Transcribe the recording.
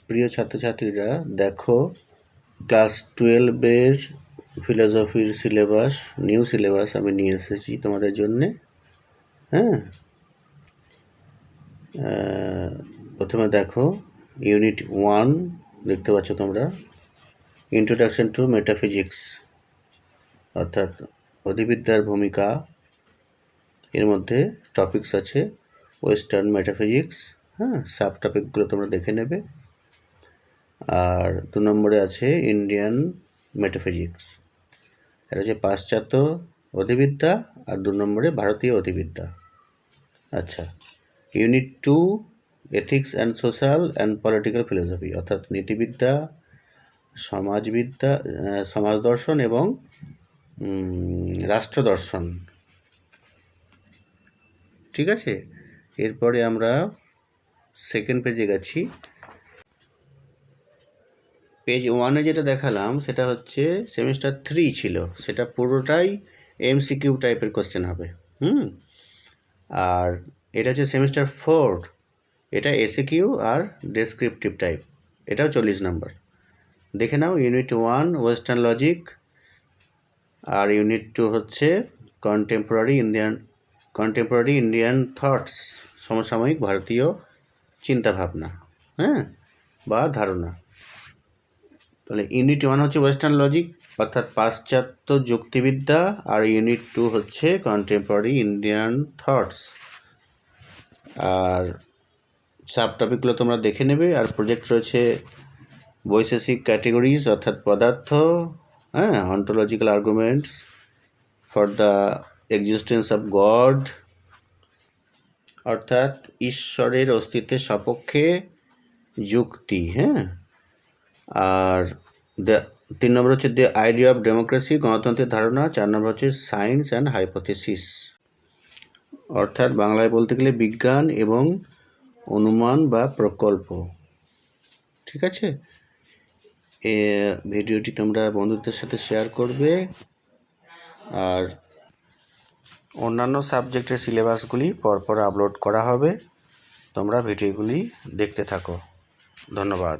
প্রিয় ছাত্রছাত্রীরা, দেখো ক্লাস 12-এর ফিলোসফির সিলেবাস, নিউ সিলেবাস আমি নিয়ে এসেছি তোমাদের জন্যে। হ্যাঁ, প্রথমে দেখো ইউনিট 1 দেখতে পাচ্ছ তোমরা, ইন্ট্রোডাকশন টু মেটাফিজিক্স, অর্থাৎ অধিবিদ্যার ভূমিকা। এর মধ্যে টপিকস আছে ওয়েস্টার্ন মেটাফিজিক্স। হ্যাঁ, সাব টপিকগুলো তোমরা দেখে নেবে। আর 2 নম্বরে আছে ইন্ডিয়ান মেটাফিজিক্স, এটা হচ্ছে পাশ্চাত্য অধিবিদ্যা, আর 2 নম্বরে ভারতীয় অধিবিদ্যা। আচ্ছা, unit 2 ethics and social and political philosophy, অর্থাৎ নীতিবিদ্যা, সমাজবিদ্যা, সমাজ দর্শন এবং রাষ্ট্র দর্শন। ঠিক আছে, এরপরে আমরা সেকেন্ড পেজে গেছি। পেজ 1-এ যেটা দেখালাম সেটা হচ্ছে সেমিস্টার 3 ছিল, সেটা পুরোটাই এমসিকিউ টাইপের কোশ্চেন হবে। আর এটা হচ্ছে সেমিস্টার 4, এটা এসিকিউ আর ডেসক্রিপটিভ টাইপ, এটাও 40 নম্বর। দেখে নাও, ইউনিট 1 ওয়েস্টার্ন লজিক, আর ইউনিট 2 হচ্ছে কন্টেম্পোরারি ইন্ডিয়ান থটস, সমসাময়িক ভারতীয় চিন্তাভাবনা, হ্যাঁ, বা ধারণা। তাহলে ইউনিট 1 হচ্ছে ওয়েস্টার্ন লজিক, অর্থাৎ পাশ্চাত্য যুক্তিবিদ্যা, আর ইউনিট 2 হচ্ছে কন্টেম্পোরারি ইন্ডিয়ান থটস। আর সাব টপিকগুলো তোমরা দেখে নেবে। আর প্রজেক্ট রয়েছে বৈশেষিক ক্যাটেগরিজ, অর্থাৎ পদার্থ, হ্যাঁ, ontological arguments for the existence of god, অর্থাৎ ঈশ্বরের অস্তিত্বের সপক্ষে যুক্তি। হ্যাঁ, আর 3 নম্বর হচ্ছে দ্য আইডিয়া অফ ডেমোক্রেসি, গণতন্ত্রের ধারণা। 4 নম্বর হচ্ছে সায়েন্স অ্যান্ড হাইপোথেসিস, অর্থাৎ বাংলায় বলতে গেলে বিজ্ঞান এবং অনুমান বা প্রকল্প। ঠিক আছে, ভিডিওটি তোমরা বন্ধুদের সাথে শেয়ার করবে, আর অন্যান্য সাবজেক্টের সিলেবাসগুলি পরপর আপলোড করা হবে। তোমরা ভিডিওগুলি দেখতে থাকো। ধন্যবাদ।